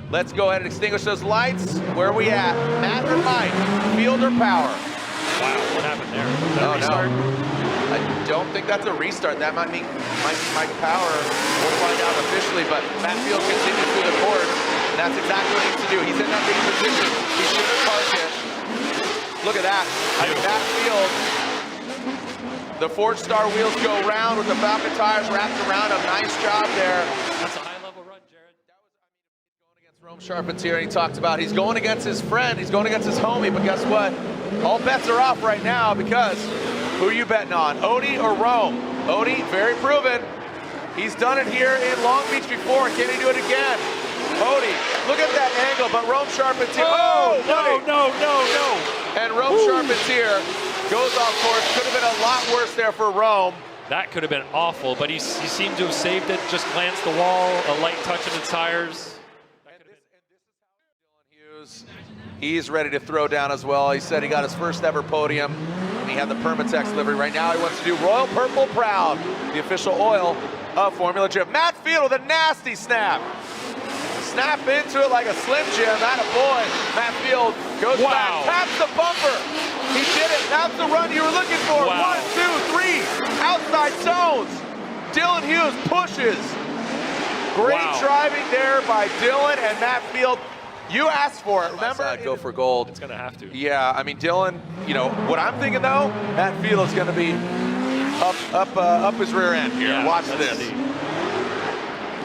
Let's go ahead and extinguish those lights. Where are we at? Matt or Mike? Field or power? Wow, what happened there? Was that a restart? No. I don't think that's a restart. That might be Mike Power. We'll find out officially, but Matt Field continues through the course, and that's exactly what he needs to do. He's in that big position. He should have parked it. Look at that. I mean, Matt Field, the Forge Star wheels go round with the Falcon tires wrapped around him. Nice job there. That's a high-level run, Jared. Going against Rome Charpentier, and he talked about he's going against his friend, he's going against his homie, but guess what? All bets are off right now because who are you betting on, Odie or Rome? Odie, very proven. He's done it here in Long Beach before. Can he do it again? Odie, look at that angle, but Rome Charpentier. Oh, no. And Rome Charpentier goes off course. Could have been a lot worse there for Rome. That could have been awful, but he seemed to have saved it. Just glanced the wall, a light touch of the tires. He's ready to throw down as well. He said he got his first ever podium. And he had the Permatex livery. Right now he wants to do Royal Purple Proud, the official oil of Formula Drift. Matt Field with a nasty snap. Snap into it like a Slim Jim. Attaboy. Matt Field goes back, taps the bumper. He did it. That's the run you were looking for. Wow. 1, 2, 3. Outside zones. Dylan Hughes pushes. Great driving there by Dylan and Matt Field. You asked for it, remember? Go for gold. It's going to have to. Yeah, I mean, Dylan, you know, what I'm thinking though, Matt Field is going to be up his rear end here. Yeah, watch this.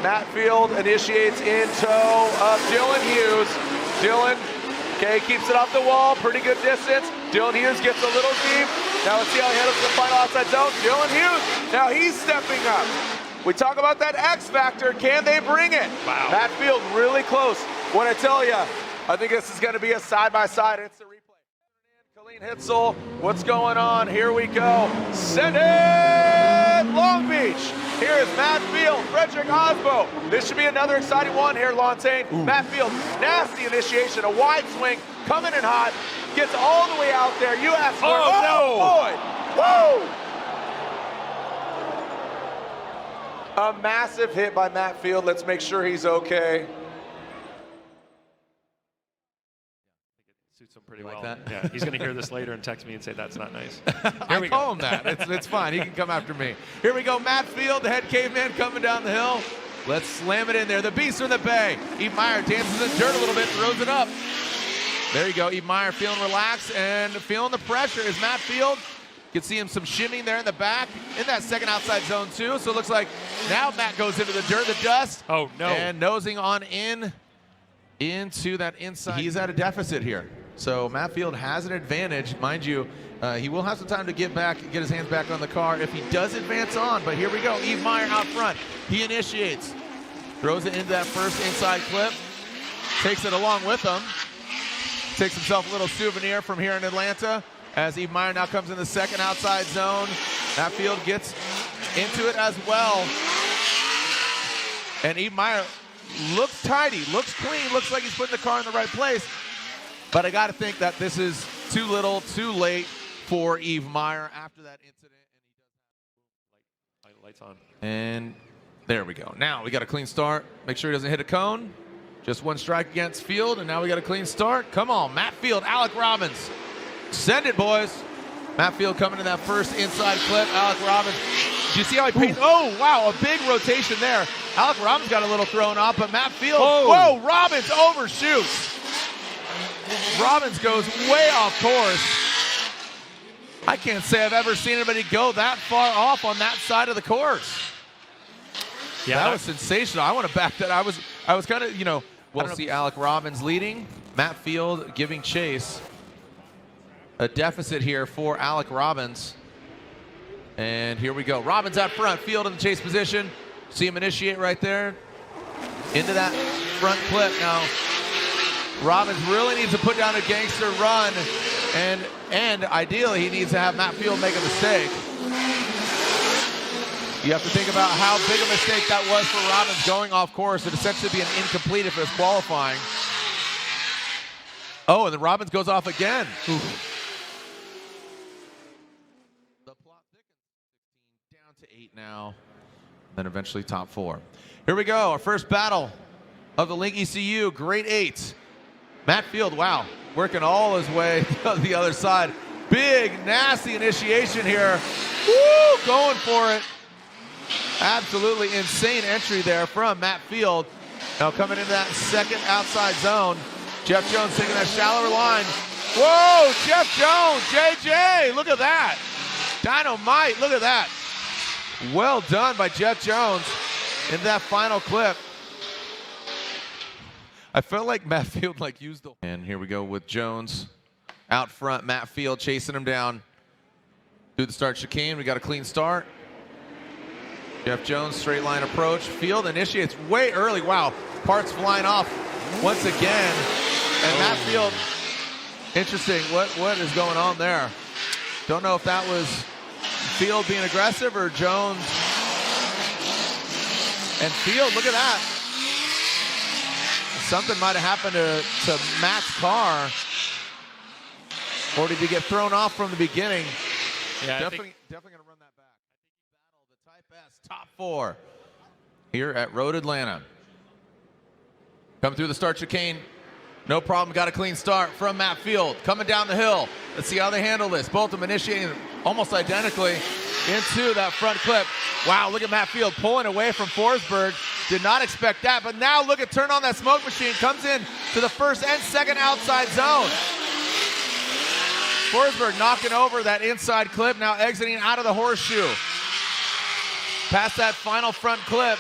Matt Field initiates in tow of Dylan Hughes. Dylan, okay, keeps it off the wall, pretty good distance. Dylan Hughes gets a little deep. Now let's see how he handles the final outside zone. Dylan Hughes, now he's stepping up. We talk about that X factor, can they bring it? Wow. Matt Field really close. When I tell you, I think this is going to be a side-by-side. It's the replay. Colleen Hitzel, what's going on? Here we go. Send it! Long Beach. Here is Matt Field, Frederick Osbo. This should be another exciting one here, Lontaine. Matt Field, nasty initiation, a wide swing, coming in hot, gets all the way out there. You asked for it. Oh, boy! Whoa! A massive hit by Matt Field. Let's make sure he's okay. Suits him pretty well. That? Yeah, he's going to hear this later and text me and say that's not nice. I call him that. It's fine. He can come after me. Here we go. Matt Field, the head caveman, coming down the hill. Let's slam it in there. The beast from the bay. Eve Meyer dances in dirt a little bit, throws it up. There you go. Eve Meyer feeling relaxed and feeling the pressure. Is Matt Field? You can see him some shimming there in the back in that second outside zone too. So it looks like now Matt goes into the dirt, the dust. Oh no! And nosing on into that inside. He's at a deficit here. So Matt Field has an advantage, mind you. He will have some time to get his hands back on the car if he does advance on. But here we go. Eve Meyer out front. He initiates, throws it into that first inside clip, takes it along with him. Takes himself a little souvenir from here in Atlanta. As Eve Meyer now comes in the second outside zone. Matt Field gets into it as well. And Eve Meyer looks tidy, looks clean, looks like he's putting the car in the right place. But I got to think that this is too little, too late for Eve Meyer after that incident. And he Lights on. And there we go. Now we got a clean start. Make sure he doesn't hit a cone. Just one strike against Field, and now we got a clean start. Come on, Matt Field, Alec Robbins. Send it, boys. Matt Field coming to that first inside clip. Alec Robbins. Do you see how he pays? Oh, wow, a big rotation there. Alec Robbins got a little thrown off, but Matt Field. Whoa, Robbins overshoots. Robbins goes way off course. I can't say I've ever seen anybody go that far off on that side of the course. Yeah, that was sensational. I want to back that. I was kind of, you know, we'll see Alec Robbins leading. Matt Field giving chase. A deficit here for Alec Robbins. And here we go. Robbins out front, Field in the chase position. See him initiate right there. Into that front clip now. Robbins really needs to put down a gangster run. And ideally, he needs to have Matt Field make a mistake. You have to think about how big a mistake that was for Robbins going off course. It'd essentially be an incomplete if it was qualifying. Oh, and then Robbins goes off again. Oof. The plot thickens, 16 down to 8 now. Then eventually top 4. Here we go, our first battle of the Link ECU, grade 8. Matt Field, wow, working all his way to the other side. Big, nasty initiation here. Woo, going for it. Absolutely insane entry there from Matt Field. Now coming into that second outside zone. Jeff Jones taking that shallower line. Whoa, Jeff Jones, JJ, look at that. Dynamite, look at that. Well done by Jeff Jones in that final clip. I felt like Matt Field used the... And here we go with Jones out front. Matt Field chasing him down. Through the start chicane, we got a clean start. Jeff Jones, straight line approach. Field initiates way early. Wow, parts flying off once again. And Matt Field, interesting, what is going on there? Don't know if that was Field being aggressive or Jones. And Field, look at that. Something might have happened to Matt's car. Or did he get thrown off from the beginning? Yeah, definitely going to run that back. Battle the Type S top 4 here at Road Atlanta. Coming through the start chicane. No problem, got a clean start from Matt Field. Coming down the hill. Let's see how they handle this. Both of them initiating almost identically into that front clip. Wow, look at Matt Field pulling away from Forsberg. Did not expect that, but now look at turn on that smoke machine. Comes in to the first and second outside zone. Forsberg knocking over that inside clip, now exiting out of the horseshoe. Past that final front clip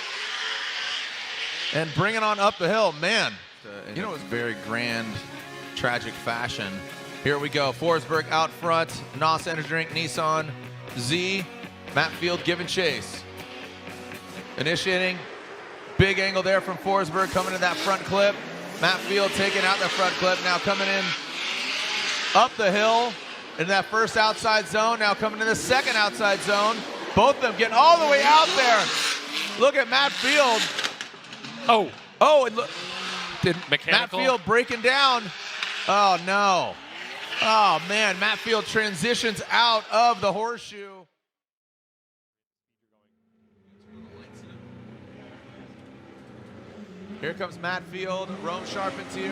and bringing on up the hill. Man, you know, it was very grand, tragic fashion. Here we go, Forsberg out front, NOS Energy Drink, Nissan, Z, Matt Field giving chase. Initiating, big angle there from Forsberg coming to that front clip. Matt Field taking out that front clip, now coming in up the hill in that first outside zone, now coming to the second outside zone. Both of them getting all the way out there. Look at Matt Field. Oh, and look, did Mechanical. Matt Field breaking down. Oh, no. Oh, man, Matt Field transitions out of the horseshoe. Here comes Matt Field, Rome Charpentier,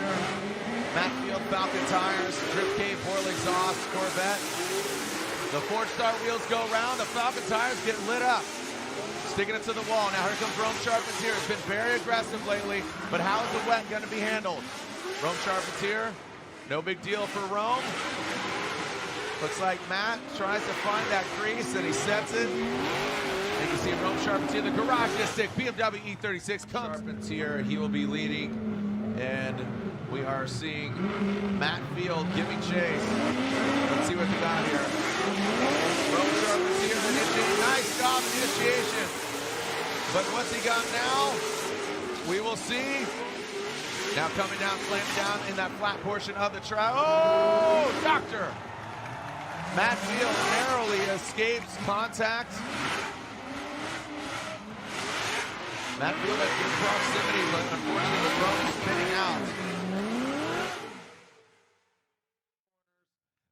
Matt Field, Falcon Tires, Drip Cave, Horley Exhaust, Corvette. The Ford Star wheels go round, the Falcon Tires get lit up. Sticking it to the wall. Now here comes Rome Charpentier. It's been very aggressive lately, but how is the wet going to be handled? Rome Charpentier, no big deal for Rome. Looks like Matt tries to find that crease and he sets it. And you see Rome Charpentier, the garage disc, BMW E36 comes. Charpentier, he will be leading. And we are seeing Matt Field giving chase. Let's see what we got here. Rome Charpentier initiating, nice job initiation. But what's he got now? We will see. Now coming down, slamming down in that flat portion of the track. Oh, doctor! Matt Field narrowly escapes contact. Matt Field at good proximity, but unfortunately the Rome is spinning out.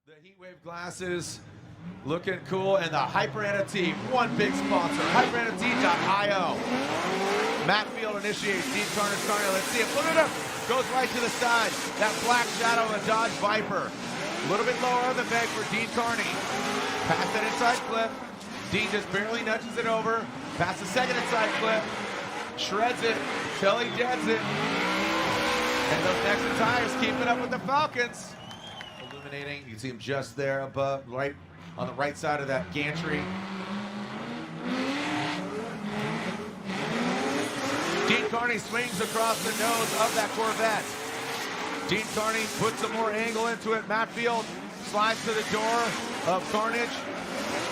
The Heatwave glasses looking cool, and the HyperNFT, one big sponsor, HyperNFT.io. Matt Field initiates, Dean Carter's car. Let's see it. Look at him. Goes right to the side. That black shadow of a Dodge Viper. A little bit lower on the peg for Dean Carney. Past that inside clip. Dean just barely nudges it over. Past the second inside clip. Shreds it till he deads it. And those Nexen tires keeping up with the Falcons. Illuminating. You can see him just there above, right on the right side of that gantry. Dean Carney swings across the nose of that Corvette. Dean Carney puts some more angle into it. Matt Field slides to the door of Carnage.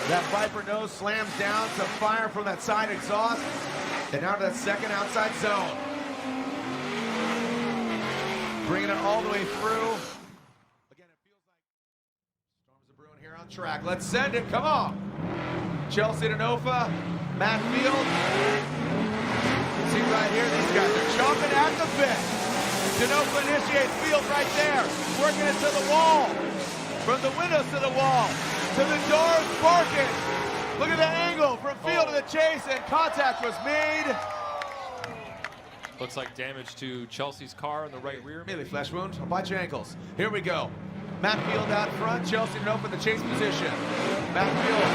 That Viper nose slams down, some fire from that side exhaust. And now to that second outside zone. Bringing it all the way through. Again, it feels like storms are brewing here on track. Let's send it, come on. Chelsea Denofa, Matt Field. See right here, these guys are chomping at the bit. Denofa initiates, Field right there, working it to the wall. From the windows to the wall, to the doors, sparking. Look at the angle from Field to the chase, and contact was made. Looks like damage to Chelsea's car in the right rear. Melee flesh wound. I'll bite your ankles. Here we go. Matt Field out front. Chelsea Denofa in the chase position. Matt Field,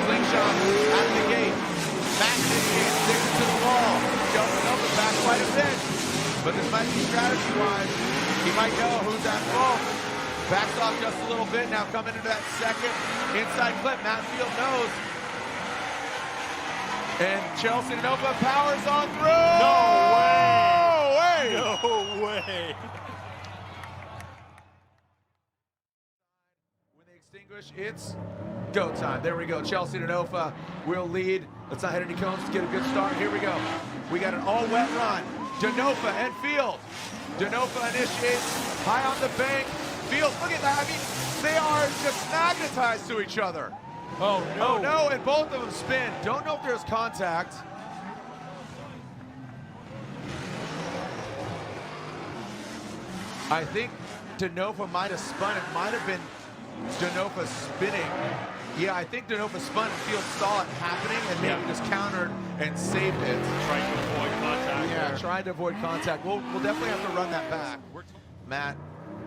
slingshot out of the gate. Matt initiates, sticks it to the wall. Chelsea Denofa back quite a bit. But this might be strategy-wise. He might know who's at fault. Backs off just a little bit. Now coming into that second inside clip. Matt Field knows. And Chelsea Denofa powers on through. No way! No way. When they extinguish, it's go time. There we go. Chelsea Denofa will lead. Let's not hit any cones. Let's get a good start. Here we go. We got an all-wet run. Denofa and Field. Denofa initiates high on the bank. Field, look at that. I mean, they are just magnetized to each other. Oh, no. Oh, no, and both of them spin. Don't know if there's contact. I think Denofa might have spun. It might have been Denofa spinning. Yeah, I think Denofa spun and Field saw it happening and maybe just countered and saved it. Trying to avoid contact. Yeah, there. tried to avoid contact. We'll definitely have to run that back. Matt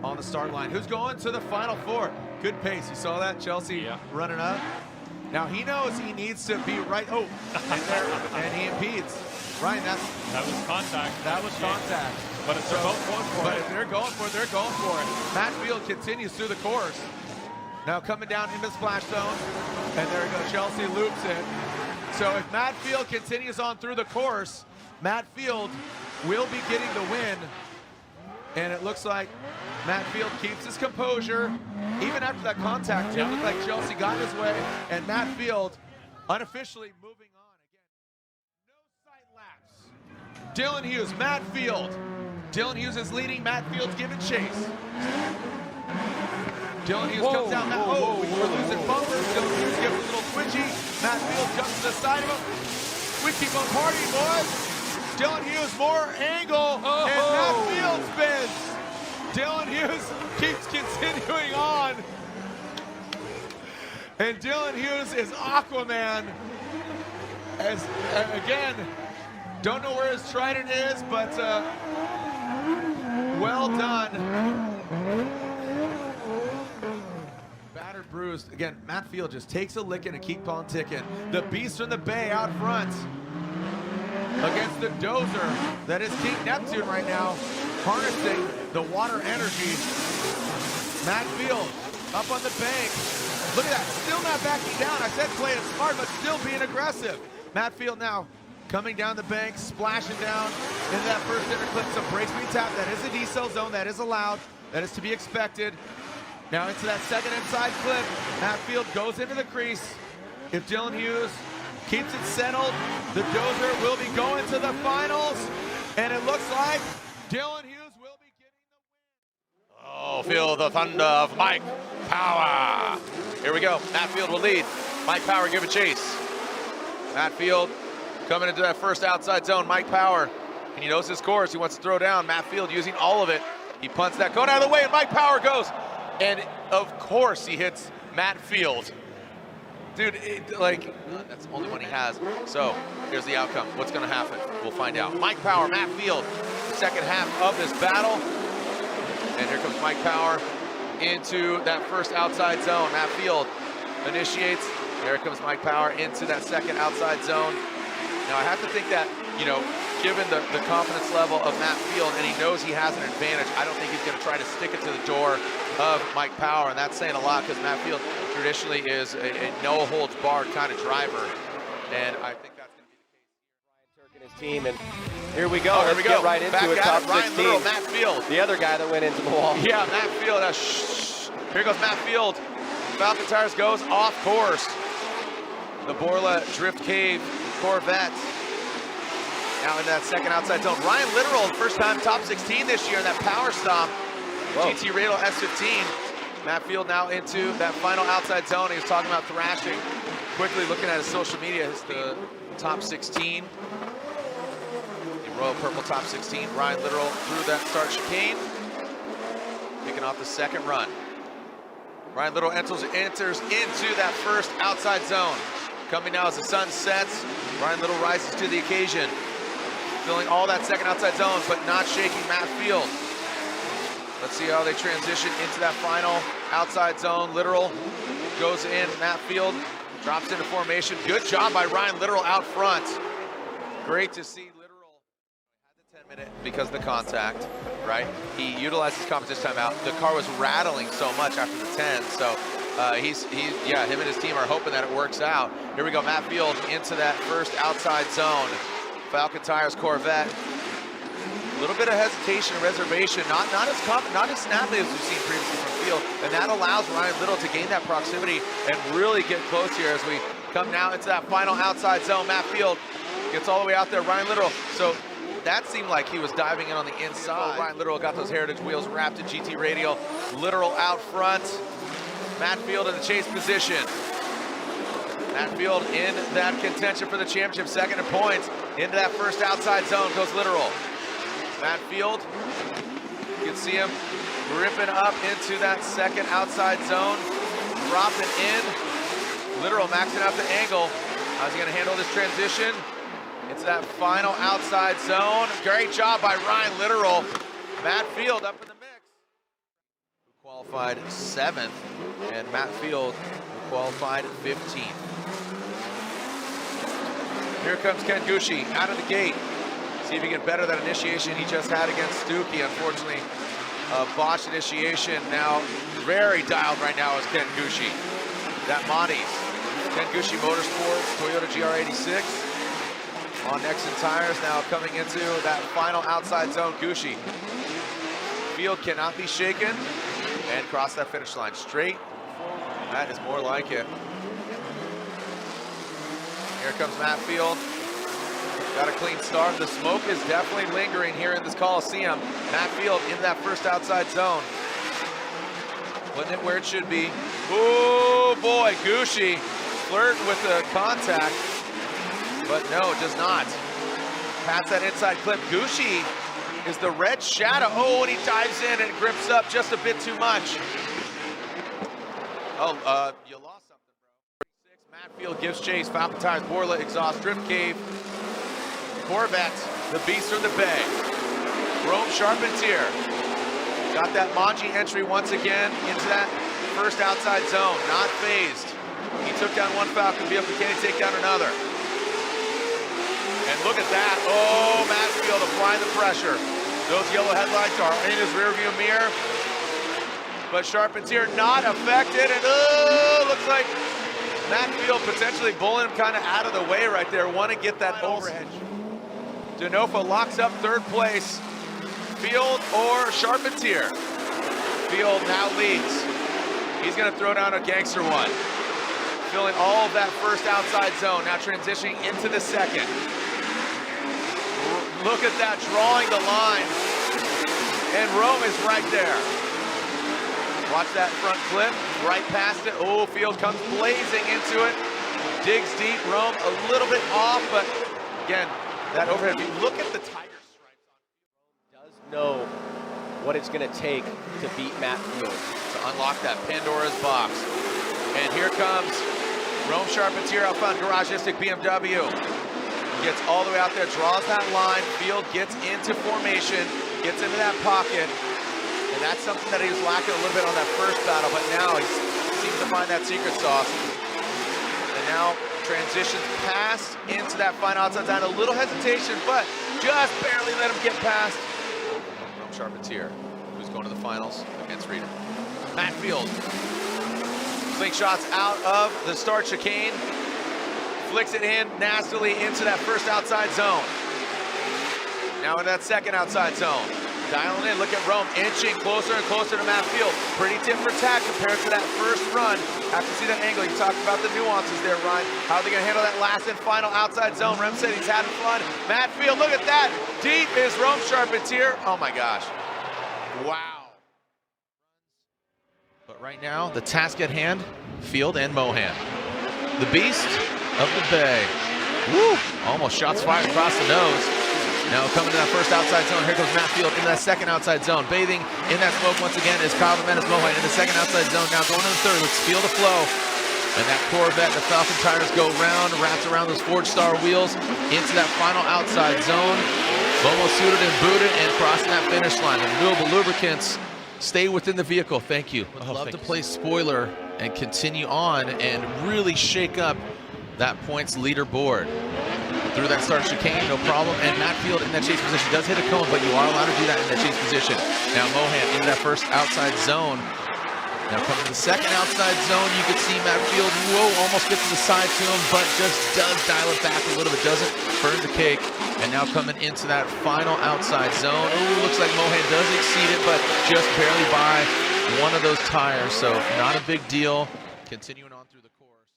on the start line. Who's going to the Final Four? Good pace. You saw that? Chelsea running up. Now he knows he needs to be right. Oh, and he impedes. Ryan, that was contact. That was contact. But if they're both going for it. But if they're going for it, they're going for it. Matt Field continues through the course. Now coming down into the splash zone. And there we go. Chelsea loops it. So if Matt Field continues on through the course, Matt Field will be getting the win. And it looks like Matt Field keeps his composure. Even after that contact, it looked like Chelsea got his way. And Matt Field unofficially moving on. Again, no sight lapse. Dylan Hughes, Matt Field. Dylan Hughes is leading. Matt Field's giving chase. Dylan Hughes comes down. We're losing bumpers. Dylan Hughes gives a little twitchy. Matt Field jumps to the side of him. We keep on partying, boys. Dylan Hughes, more angle, and Matt Field spins. Dylan Hughes keeps continuing on. And Dylan Hughes is Aquaman. As again, don't know where his trident is, but well done. Battered, bruised. Again, Matt Field just takes a licking and keeps on ticking. The Beast from the Bay out front against the dozer that is King Neptune right now, harnessing the water energy. Matt Field up on the bank. Look at that, still not backing down. I said play it smart, but still being aggressive. Matt Field now coming down the bank, splashing down into that first interclip. Some break speed tap. That is a decel zone. That is allowed. That is to be expected. Now into that second inside clip. Matt Field goes into the crease. If Dylan Hughes keeps it settled, the dozer will be going to the finals. And it looks like Dylan Hughes will be getting the win. Oh, feel the thunder of Mike Power. Here we go. Matt Field will lead. Mike Power give a chase. Matt Field coming into that first outside zone. Mike Power, and he knows his course. He wants to throw down. Matt Field using all of it. He punts that cone out of the way, and Mike Power goes. And of course he hits Matt Field. Dude, that's the only one he has. So here's the outcome. What's going to happen? We'll find out. Mike Power, Matt Field, second half of this battle. And here comes Mike Power into that first outside zone. Matt Field initiates. There comes Mike Power into that second outside zone. Now I have to think that, given the confidence level of Matt Field, and he knows he has an advantage, I don't think he's going to try to stick it to the door of Mike Power, and that's saying a lot because Matt Field traditionally is a no-holds-barred kind of driver, and I think that's going to be the case here. Ryan Turk and his team, and here we go. Oh, Let's get right into Back it. at Top it. Ryan 16. Little, Matt Field. The other guy that went into the wall. Yeah, Matt Field. Here goes Matt Field. Falcon Tires goes off course. The Borla Drift Cave Corvette. Now in that second outside zone. Ryan Littoral, first time top 16 this year in that power stomp. GT Radel S15. Matt Field now into that final outside zone. He was talking about thrashing. Quickly looking at his social media, the top 16. The Royal Purple top 16. Ryan Littoral through that start chicane. Kicking off the second run. Ryan Littoral enters into that first outside zone. Coming now as the sun sets. Ryan Littoral rises to the occasion. filling all that second outside zone, but not shaking Matt Field. Let's see how they transition into that final outside zone. Literal goes in. Matt Field drops into formation. Good job by Ryan Literal out front. Great to see Literal had the 10-minute because of the contact, right? He utilized his competition timeout. The car was rattling so much after the 10, so him and his team are hoping that it works out. Here we go, Matt Field into that first outside zone. Falcon Tires Corvette. A little bit of hesitation and reservation, not as snappy as we've seen previously from Field, and that allows Ryan Little to gain that proximity and really get close here as we come now into that final outside zone. Matt Field gets all the way out there, Ryan Little. So that seemed like he was diving in on the inside. Ryan Little got those Heritage wheels wrapped in GT Radial. Literal out front. Matt Field in the chase position. Matt Field in that contention for the championship, second in points. Into that first outside zone goes Literal. Matt Field, you can see him ripping up into that second outside zone, dropping in. Literal maxing out the angle. How's he gonna handle this transition? Into that final outside zone. Great job by Ryan Literal. Matt Field up in the mix. Qualified 7th, and Matt Field qualified 15th. Here comes Ken Gucci out of the gate. See if he can better that initiation he just had against Stuckey. Unfortunately, botched initiation. Now, very dialed right now is Ken Gucci. That Monty's. Ken Gucci Motorsports, Toyota GR86. On Nexen Tires now coming into that final outside zone. Gucci. Field cannot be shaken and cross that finish line straight. That is more like it. Here comes Matt Field. Got a clean start. The smoke is definitely lingering here in this Coliseum. Matt Field in that first outside zone. Putting it where it should be. Oh boy, Gucci flirting with the contact, but no, does not. Past that inside clip. Gucci is the red shadow. Oh, and he dives in and grips up just a bit too much. Oh, you lost something, bro. Matt Field gives chase. Falcon Tires, Borla, exhaust, drift cave. Corvette, the beast from the Bay. Rome Charpentier. Got that Manji entry once again into that first outside zone. Not phased. He took down one Falcon vehicle. Can he take down another? And look at that. Oh, Matt Field applying the pressure. Those yellow headlights are in his rearview mirror. But Charpentier not affected. And looks like Matt Field potentially bullying him kind of out of the way right there. Want to get that overhead. Denofa locks up third place. Field or Charpentier? Field now leads. He's going to throw down a gangster one. Filling all of that first outside zone. Now transitioning into the second. Look at that, drawing the line. And Rome is right there. Watch that front clip, right past it. Oh, Field comes blazing into it. Digs deep, Rome a little bit off, but again, that overhead view. Look at the tire stripes on Field. Does know what it's going to take to beat Matt Field. To unlock that Pandora's box. And here comes Rome Charpentier out front, Garagistic BMW. Gets all the way out there, draws that line. Field gets into formation, gets into that pocket. And that's something that he was lacking a little bit on that first battle, but now he seems to find that secret sauce. And now transitions past into that final outside zone. A little hesitation, but just barely let him get past Rome Charpentier, who's going to the finals against Reader. Matt Field. Slingshots out of the start chicane. Flicks it in nastily into that first outside zone. Now in that second outside zone. Dialing in, look at Rome inching closer and closer to Matt Field. Pretty tit for tat compared to that first run. Have to see that angle. You talked about the nuances there, Ryan. How are they gonna handle that last and final outside zone? Rem said he's having fun. Matt Field, look at that. Deep is Rome Charpentier. Oh my gosh. Wow. But right now, the task at hand, Field and Mohan. The beast of the Bay. Woo! Almost shots fired across the nose. Now coming to that first outside zone, here goes Matt Field into that second outside zone. Bathing in that smoke once again is Kyle Jimenez Mohan in the second outside zone. Now going to the third, let's feel the flow. And that Corvette, the Falcon Tires go round, wraps around those Forge Star wheels into that final outside zone. Momo suited and booted and crossing that finish line. The renewable lubricants stay within the vehicle. Thank you. Would love to play spoiler and continue on and really shake up that points leaderboard. Through that start chicane, no problem. And Matt Field in that chase position does hit a cone, but you are allowed to do that in that chase position. Now Mohan into that first outside zone. Now coming to the second outside zone, you can see Matt Field, almost gets to the side to him, but just does dial it back a little bit, doesn't burn the cake. And now coming into that final outside zone. Ooh, looks like Mohan does exceed it, but just barely by one of those tires, so not a big deal. Continuing on through the course.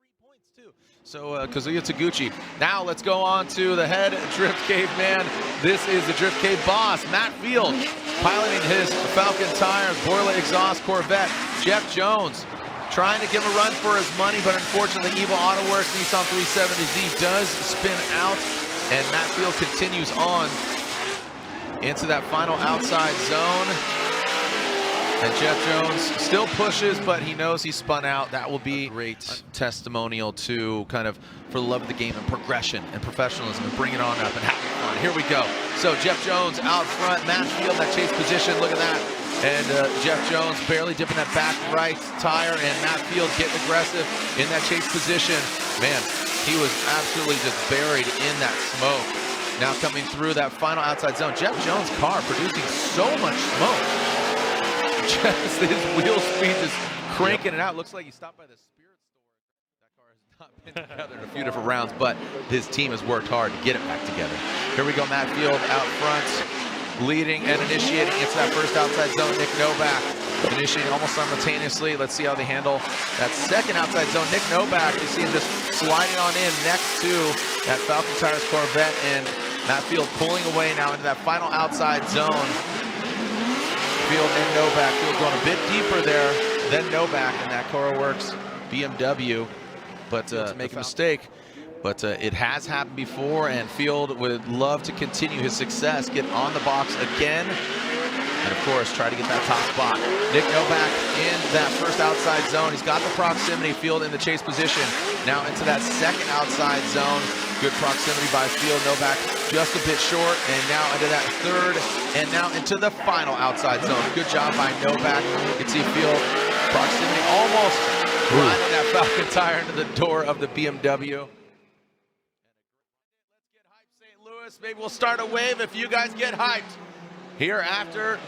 3 points too. So Kazuya Taguchi. Now let's go on to the head Drift Cave man. This is the Drift Cave boss, Matt Field, piloting his Falcon tires, Borla exhaust Corvette. Jeff Jones trying to give him a run for his money, but unfortunately Evo Auto Works Nissan 370Z does spin out, and Matt Field continues on into that final outside zone. And Jeff Jones still pushes, but he knows he spun out. That will be a great testimonial to kind of for the love of the game and progression and professionalism and bring it on up and having fun. Here we go. So Jeff Jones out front, Matt Field, that chase position, look at that. And Jeff Jones barely dipping that back right tire, and Matt Field getting aggressive in that chase position. Man, he was absolutely just buried in that smoke. Now coming through that final outside zone, Jeff Jones' car producing so much smoke. Just his wheel speed just cranking it out. Looks like he stopped by the Spirit store. That car has not been together in a few different rounds, but his team has worked hard to get it back together. Here we go, Matt Field out front, leading and initiating into that first outside zone. Nick Novak initiating almost simultaneously. Let's see how they handle that second outside zone. Nick Novak, you see him just sliding on in next to that Falcon Tires Corvette, and Matt Field pulling away now into that final outside zone. Field and Novak. Field going a bit deeper there than Novak in that CoroWorks BMW, but to make a mistake. But it has happened before, and Field would love to continue his success, get on the box again, and of course try to get that top spot. Nick Novak in that first outside zone. He's got the proximity. Field in the chase position. Now into that second outside zone. Good proximity by Field. Novak just a bit short, and now into that third, and now into the final outside zone. Good job by Novak. You can see Field proximity almost riding that Falcon tire into the door of the BMW. Let's get hyped, St. Louis. Maybe we'll start a wave if you guys get hyped. Here after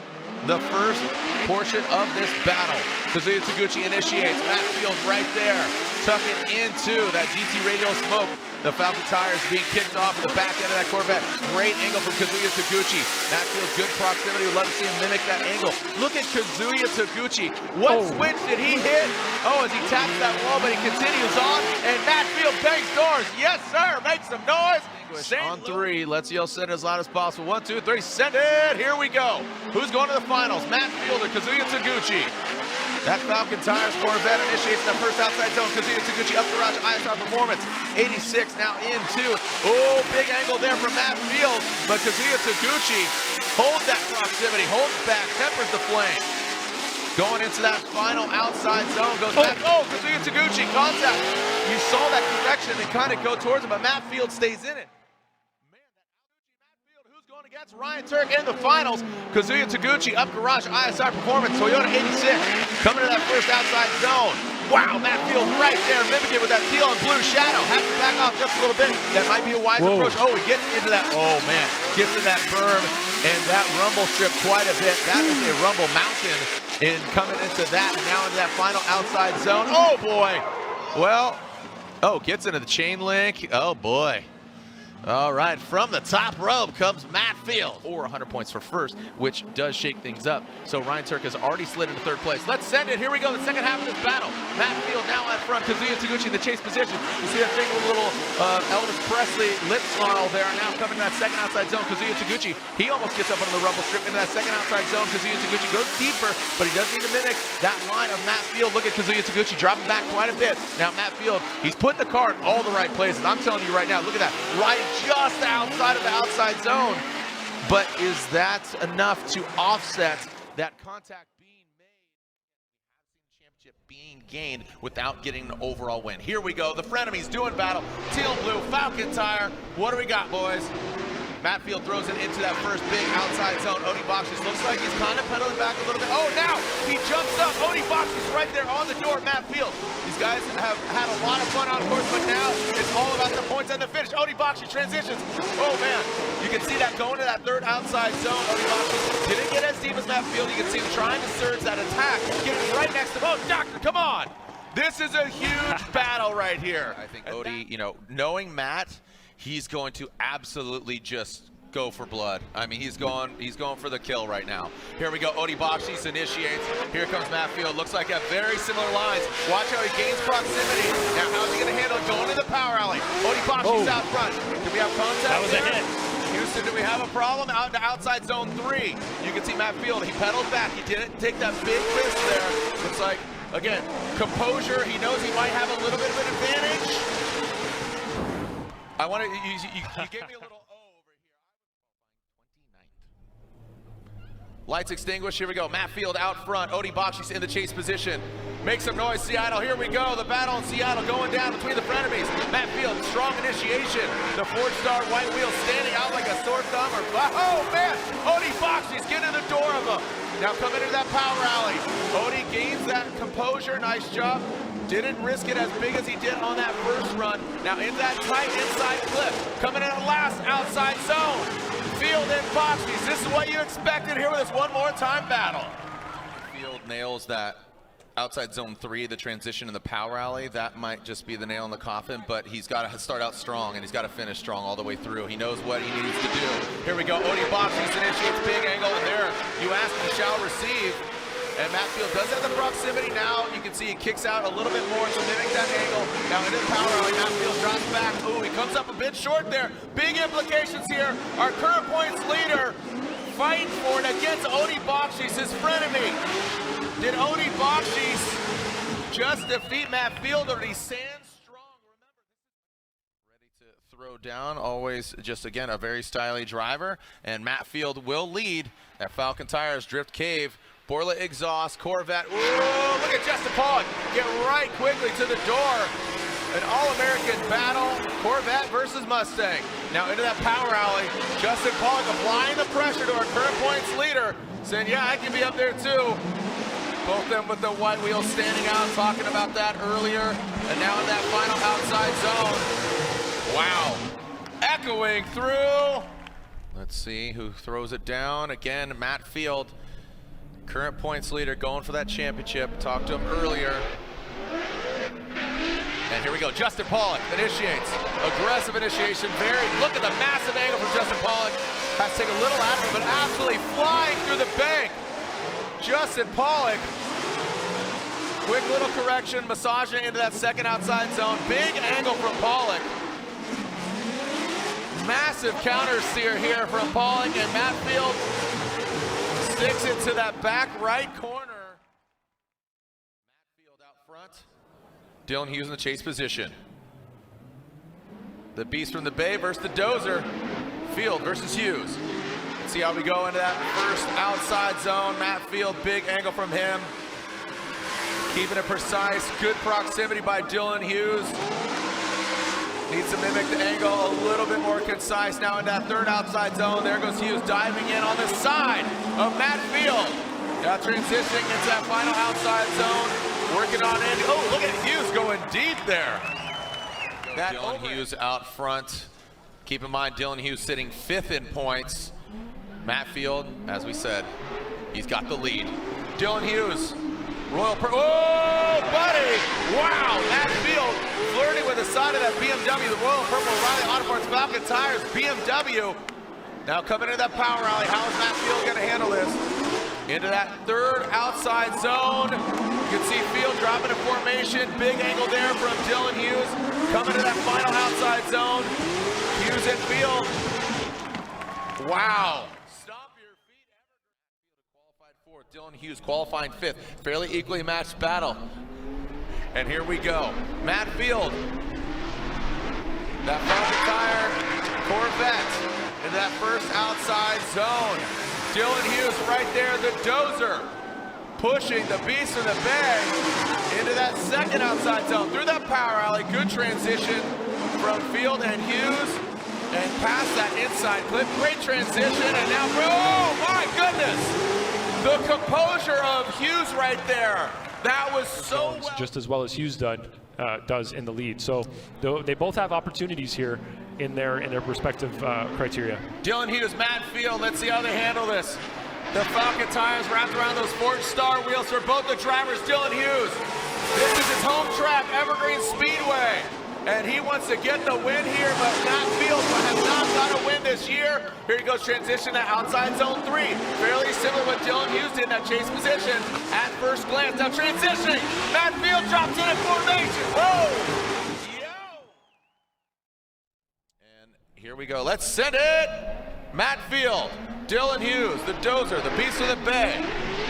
the first portion of this battle. Kazuya Taguchi initiates. Matt Field right there, tucking into that GT radial smoke. The Falcon tires being kicked off at the back end of that Corvette. Great angle from Kazuya Taguchi. Matt Field, good proximity. We'd love to see him mimic that angle. Look at Kazuya Taguchi. What switch did he hit? Oh, as he taps that wall, but he continues on. And Matt Field bangs doors. Yes, sir. Make some noise. On three. Let's yell send it as loud as possible. 1, 2, 3. Send it. Here we go. Who's going to the finals? Matt Field or Kazuya Taguchi? That Falcon Tires Corvette initiates that first outside zone. Kazuya Taguchi up garage, ISR Performance. 86 now into. Oh, big angle there from Matt Field. But Kazuya Taguchi holds that proximity, holds back, tempers the flame. Going into that final outside zone, goes back. Oh, Kazuya Taguchi, contact. You saw that correction and kind of go towards him, but Matt Field stays in it. Against Ryan Turk in the finals. Kazuya Taguchi up garage, ISR Performance, Toyota 86, coming to that first outside zone. Wow, Matt Field right there, mimicking with that teal and blue shadow. Has to back off just a little bit. That might be a wise approach. Oh, he gets into that. Oh man, gets in that berm and that rumble strip quite a bit. That is a rumble mountain in coming into that, and now into that final outside zone. Oh boy. Well, gets into the chain link. Oh boy. All right, from the top rope comes Matt Field, or 100 points for first, which does shake things up. So Ryan Turk has already slid into third place. Let's send it. Here we go, the second half of this battle. Matt Field now at front, Kazuya Taguchi in the chase position. You see that thing with a little Elvis Presley lip snarl there. Now coming to that second outside zone, Kazuya Taguchi. He almost gets up under the rumble strip into that second outside zone. Kazuya Taguchi goes deeper, but he does need to mimic that line of Matt Field. Look at Kazuya Taguchi dropping back quite a bit. Now Matt Field, he's putting the car in all the right places. I'm telling you right now, look at that. Right just outside of the outside zone. But is that enough to offset that contact being made? Championship being gained without getting an overall win. Here we go. The frenemies doing battle. Teal and blue, Falcon tire. What do we got, boys? Matt Field throws it into that first big outside zone. Odie Bakshis looks like he's kind of pedaling back a little bit. Oh, now he jumps up. Odie Bakshis right there on the door. Matt Field. These guys have had a lot of fun on course, but now it's all about the points and the finish. Odie Bakshis transitions. Oh, man. You can see that going to that third outside zone. Odie Bakshis didn't get as deep as Matt Field. You can see him trying to surge that attack. Getting right next to him. Oh, Doctor, come on. This is a huge battle right here. I think Odie, you know, knowing Matt, he's going to absolutely just go for blood. I mean, he's going for the kill right now. Here we go. Odie Bakshis initiates. Here comes Matt Field. Looks like a very similar lines. Watch how he gains proximity. Now, how's he going to handle it? Going to the power alley. Odie Bakshis out front. Do we have contact? That was there? a hit. Houston, do we have a problem? Out into outside zone 3. You can see Matt Field. He pedaled back. He didn't take that big risk there. Looks like, again, composure. He knows he might have a little bit of an advantage. I want to, you gave me a little O over here. I was 29th. Lights extinguished. Here we go. Matt Field out front. Odie Bakshis in the chase position. Make some noise, Seattle. Here we go. The battle in Seattle going down between the frenemies. Matt Field, strong initiation. The 4-star white wheel standing out like a sore thumb. Oh, man. Odie Bakshis getting in the door of him. Now coming into that power alley. Odie gains that composure. Nice job. Didn't risk it as big as he did on that first run. Now in that tight inside clip. Coming in at last outside zone. Field and Bakshis. This is what you expected here with this one more time battle. Field nails that outside zone 3, the transition in the power alley. That might just be the nail in the coffin, but he's got to start out strong and he's got to finish strong all the way through. He knows what he needs to do. Here we go. Odie Bakshis initiates big angle in there. You ask, you shall receive. And Matt Field does have the proximity now. You can see he kicks out a little bit more to mimic that angle. Now into the power alley, Matt Field drops back. Ooh, he comes up a bit short there. Big implications here. Our current points leader fighting for it against Odie Bakshis, his frenemy. Did Odie Bakshis just defeat Matt Field, or did he stand strong? Remember, ready to throw down. Always just, again, a very stylish driver. And Matt Field will lead at Falcon Tires Drift Cave. Borla exhaust, Corvette. Ooh, look at Justin Pollock get right quickly to the door. An all-American battle, Corvette versus Mustang. Now into that power alley, Justin Pollock applying the pressure to our current points leader, saying, yeah, I can be up there too. Both of them with the white wheels standing out, talking about that earlier. And now in that final outside zone. Wow. Echoing through. Let's see who throws it down. Again, Matt Field. Current points leader going for that championship. Talked to him earlier. And here we go. Justin Pollock initiates. Aggressive initiation. Look at the massive angle from Justin Pollock. Has to take a little out of it, but absolutely flying through the bank. Justin Pollock. Quick little correction. Massaging into that second outside zone. Big angle from Pollock. Massive counter steer here from Pollock, and Matt Field sticks it to that back right corner. Matt Field out front. Dylan Hughes in the chase position. The beast from the Bay versus the Dozer. Field versus Hughes. Let's see how we go into that first outside zone. Matt Field, big angle from him. Keeping it precise. Good proximity by Dylan Hughes. Needs to mimic the angle a little bit more concise. Now in that third outside zone, there goes Hughes diving in on the side of Matt Field. Now transitioning into that final outside zone, working on it. Oh, look at Hughes going deep there. That Dylan Hughes out front. Keep in mind, Dylan Hughes sitting 5th in points. Matt Field, as we said, he's got the lead. Dylan Hughes. Oh, buddy! Wow, Matt Field flirting with the side of that BMW, the Royal Purple O'Reilly Auto Parts Falcon Tires BMW. Now coming into that power alley, how is Matt Field going to handle this? Into that third outside zone. You can see Field dropping a formation. Big angle there from Dylan Hughes. Coming to that final outside zone. Hughes and Field. Wow. Dylan Hughes qualifying 5th. Fairly equally matched battle. And here we go. Matt Field. That Falcon Tire Corvette into that first outside zone. Dylan Hughes right there, the Dozer. Pushing the beast from the Bay into that second outside zone. Through that power alley. Good transition from Field and Hughes. And past that inside clip, great transition, and now, oh my goodness! The composure of Hughes right there. That was so well. Just as well as Hughes does in the lead. So they both have opportunities here in their respective criteria. Dylan Hughes, Matt Field, let's see how they handle this. The Falcon tires wrapped around those Forged Star wheels for both the drivers. Dylan Hughes, this is his home track, Evergreen Speedway. And he wants to get the win here, but Matt Field has not got a win this year. Here he goes, transition to outside zone 3. Fairly similar to what Dylan Hughes did in that chase position at first glance. Now transitioning, Matt Field drops in at formation. Whoa! Yo! And here we go, let's send it. Matt Field, Dylan Hughes, the dozer, the beast of the bay,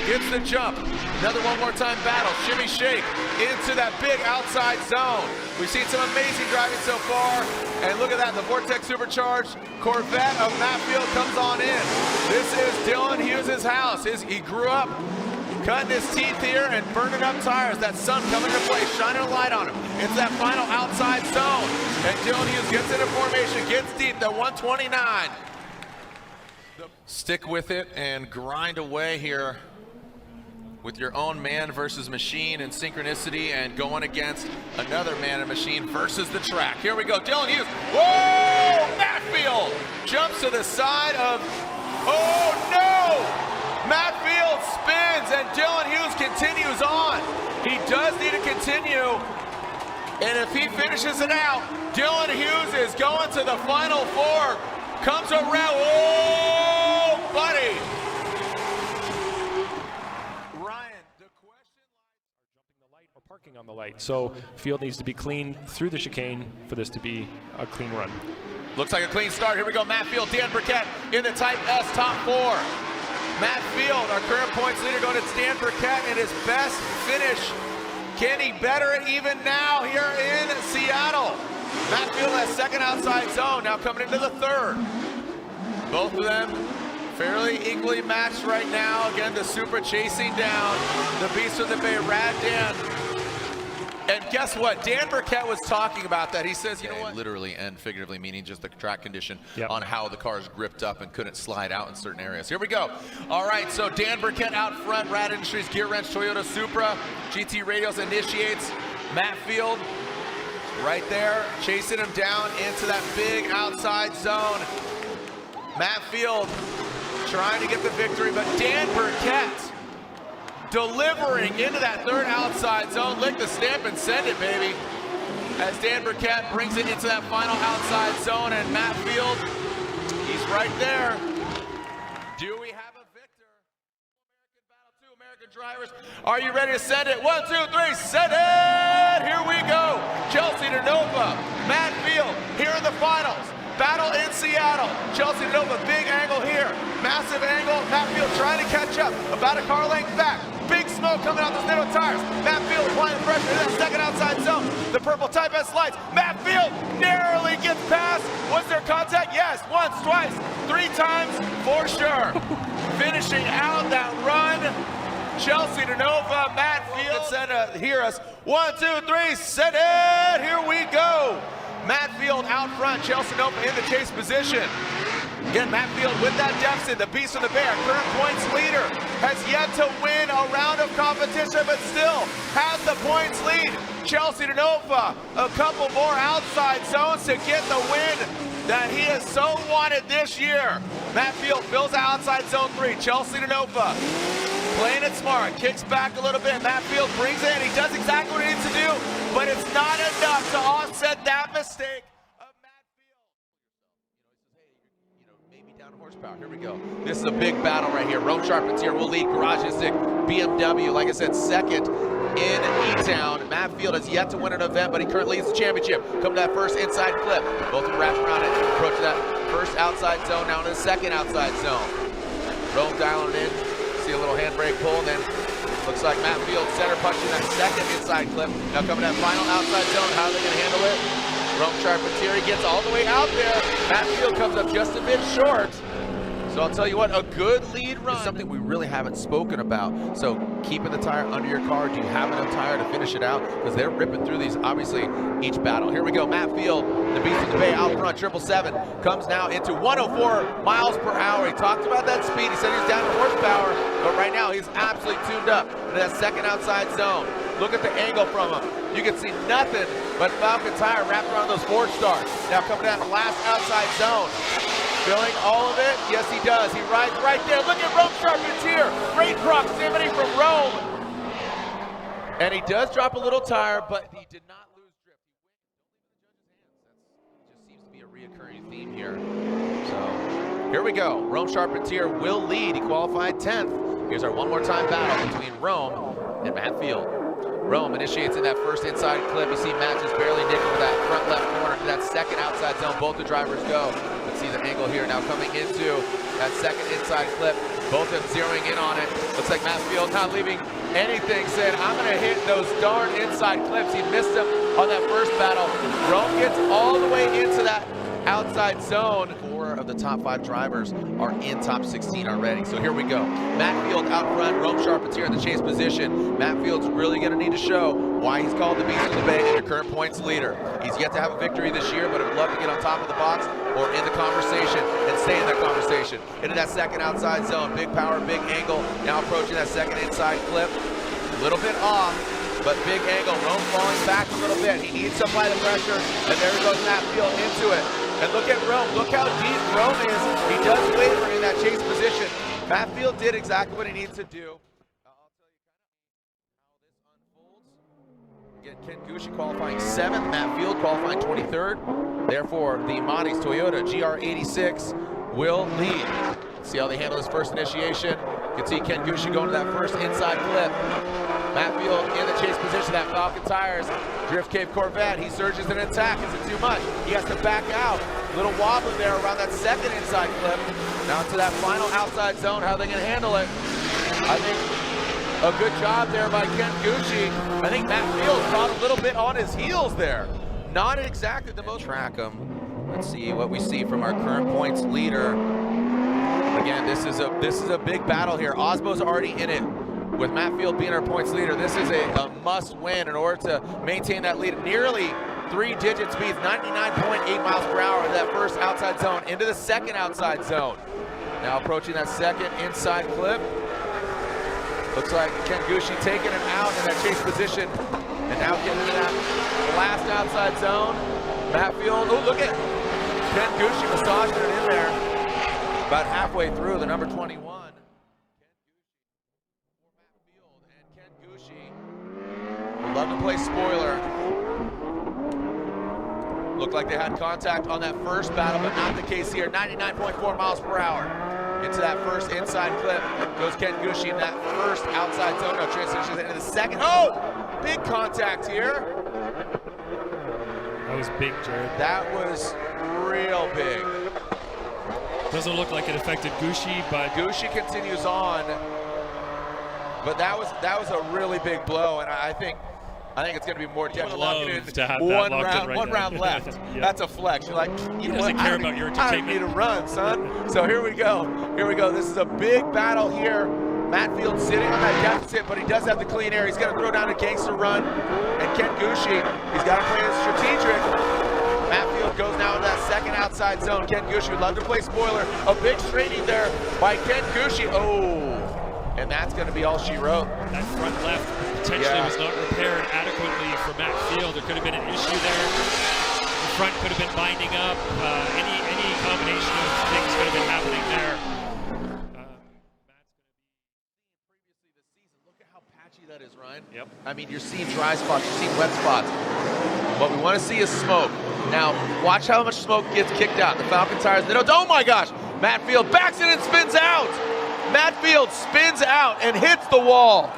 gets the jump. Another one more time battle, shimmy shake into that big outside zone. We've seen some amazing driving so far, and look at that, the Vortex Supercharged Corvette of Matt Field comes on in. This is Dylan Hughes' house. He grew up cutting his teeth here and burning up tires. That sun coming into play, shining a light on him. It's that final outside zone, and Dylan Hughes gets into formation, gets deep, the 129. Stick with it and grind away here with your own man versus machine and synchronicity, and going against another man and machine versus the track. Here we go, Dylan Hughes. Whoa! Matt Field jumps to the side of, oh no! Matt Field spins and Dylan Hughes continues on. He does need to continue, and if he finishes it out, Dylan Hughes is going to the final 4. Comes around, oh, buddy. Ryan, the question lies, Jumping the light or parking on the light. So field needs to be clean through the chicane for this to be a clean run. looks like a clean start. Here we go, Matt Field, Dan Burkett in the Type S top 4. Matt Field, our current points leader, going to Dan Burkett in his best finish. Can he better it even now here in Seattle? Matt Field has second outside zone, now coming into the 3rd. Both of them fairly equally matched right now. Again, the Supra chasing down the beast of the bay, Rad Dan. And guess what? Dan Burkett was talking about that. He says, you know what? Literally and figuratively, meaning just the track condition on how the car is gripped up and couldn't slide out in certain areas. Here we go. All right, so Dan Burkett out front, Rad Industries, Gear Wrench, Toyota Supra, GT Radials initiates. Matt Field right there, chasing him down into that big outside zone. Matt Field trying to get the victory, but Dan Burkett delivering into that 3rd outside zone. Lick the stamp and send it, baby. As Dan Burkett brings it into that final outside zone, and Matt Field, he's right there. Do we have a victor? American Battle 2, American drivers. Are you ready to send it? 1, 2, 3, send it! Here we go. Chelsea DeNova, Matt Field, here in the finals. Battle in Seattle. Chelsea DeNova, big angle here. Massive angle. Matt Field trying to catch up. About a car length back. Big smoke coming out those middle tires. Matt Field applying the pressure in that second outside zone. The purple Type S lights. Matt Field narrowly gets past. Was there contact? Yes. Once, twice, 3 times for sure. Finishing out that run. Chelsea DeNova, Matt Field. Send hear us. 1, 2, 3, send it. Here we go. Matt Field out front, Chelsea DeNova in the chase position. Again, Matt Field with that deficit, the beast of the bay, our current points leader, has yet to win a round of competition, but still has the points lead. Chelsea DeNova, a couple more outside zones to get the win that he has so wanted this year. Matt Field fills outside zone 3, Chelsea DeNova playing it smart, kicks back a little bit. Matt Field brings it in. He does exactly what he needs to do, but it's not enough to offset that mistake of Matt Field. You know, maybe down to horsepower. Here we go. This is a big battle right here. Rome Charpentier will lead Garage Instinct. BMW, like I said, second in E-Town. Matt Field has yet to win an event, but he currently leads the championship. Come to that first inside clip. Both of them wrapped around it. Approach that first outside zone, now in the second outside zone. Rome dialing it in. See a little handbrake pull, and then looks like Matt Field center punching that second inside clip. Now coming that final outside zone, how are they gonna handle it? Rome Charpentier gets all the way out there. Matt Field comes up just a bit short. So I'll tell you what, a good lead run. It's something we really haven't spoken about. So keeping the tire under your car, do you have enough tire to finish it out? Because they're ripping through these, obviously, each battle. Here we go, Matt Field, the Beast of the Bay, out front, 777, comes now into 104 miles per hour. He talked about that speed. He said he's down to horsepower, but right now he's absolutely tuned up to that second outside zone. Look at the angle from him. You can see nothing but Falken tire wrapped around those Forge Stars. Now coming down the last outside zone. Filling all of it? Yes, he does. He rides right there. Look at Rome Charpentier. Great proximity from Rome. And he does drop a little tire, but he did not lose grip. That just seems to be a reoccurring theme here. So here we go. Rome Charpentier will lead. He qualified 10th. Here's our one more time battle between Rome and Matt Field. Rome initiates in that first inside clip. You see Matt just barely nickel with that front left corner to that second outside zone. Both the drivers go. Let's see the angle here. Now coming into that second inside clip. Both of them zeroing in on it. Looks like Matt Field not leaving anything. Said, I'm going to hit those darn inside clips. He missed them on that first battle. Rome gets all the way into that outside zone. 4 of the top 5 drivers are in top 16 already. So here we go. Matt Field out front, Rome Charpentier in the chase position. Matt Field's really going to need to show why he's called the Beast of the Bay and your current points leader. He's yet to have a victory this year, but would love to get on top of the box or in the conversation and stay in that conversation. Into that second outside zone, big power, big angle. Now approaching that second inside clip. A little bit off, but big angle. Rome falling back a little bit. He needs to apply the pressure, and there goes Matt Field into it. And look at Rome. Look how deep Rome is. He does waver in that chase position. Matt Field did exactly what he needs to do. I'll tell you kind of how this unfolds. Again, Ken Gucci qualifying 7th, Matt Field qualifying 23rd. Therefore, the Manis Toyota GR86 will lead. See how they handle this first initiation. You can see Ken Gucci going to that first inside clip. Matt Field in the chase position, that Falken tires. Drift Cave Corvette, he surges in attack. Is it too much? He has to back out. Little wobbly there around that second inside clip. Now to that final outside zone, how are they going to handle it? I think a good job there by Ken Gucci. I think Matt Field caught a little bit on his heels there. Not exactly the most. Track him. Let's see what we see from our current points leader. Again, this is a big battle here. Osmo's already in it. With Matt Field being our points leader, this is a must win in order to maintain that lead. Nearly 3-digit speeds, 99.8 miles per hour in that first outside zone into the second outside zone. Now approaching that second inside clip. Looks like Ken Gucci taking him out in that chase position. And now getting into that last outside zone. Matt Field, oh look at Ken Gucci massaging it in there. About halfway through, the number 21. Love to play spoiler. Looked like they had contact on that first battle, but not the case here. 99.4 miles per hour. Into that first inside clip goes Ken Gucci in that first outside zone. Now transitions into the second. Oh! Big contact here. That was big, Jared. That was real big. Doesn't look like it affected Gucci, but Gucci continues on. But that was a really big blow, and I think it's going to be more detrimental. To have that one round left. Yeah. That's a flex. You're like, you know what? Care about your I don't need to run, son. So here we go. Here we go. This is a big battle here. Matt Field sitting on that deficit, but he does have the clean air. He's going to throw down a gangster run. And Ken Gucci, he's got to play it strategic. Matt Field goes now into that second outside zone. Ken Gucci would love to play spoiler. A big straightening there by Ken Gucci. Oh. And that's going to be all she wrote. That front left potentially was not repaired adequately for Matt Field. There could have been an issue there. The front could have been binding up. Any combination of things could have been happening there. Previously this season, look at how patchy that is, Ryan. Yep. I mean, you're seeing dry spots, you're seeing wet spots. What we want to see is smoke. Now, watch how much smoke gets kicked out. The Falken tires, oh my gosh! Matt Field backs it and spins out! Matt Field spins out and hits the wall.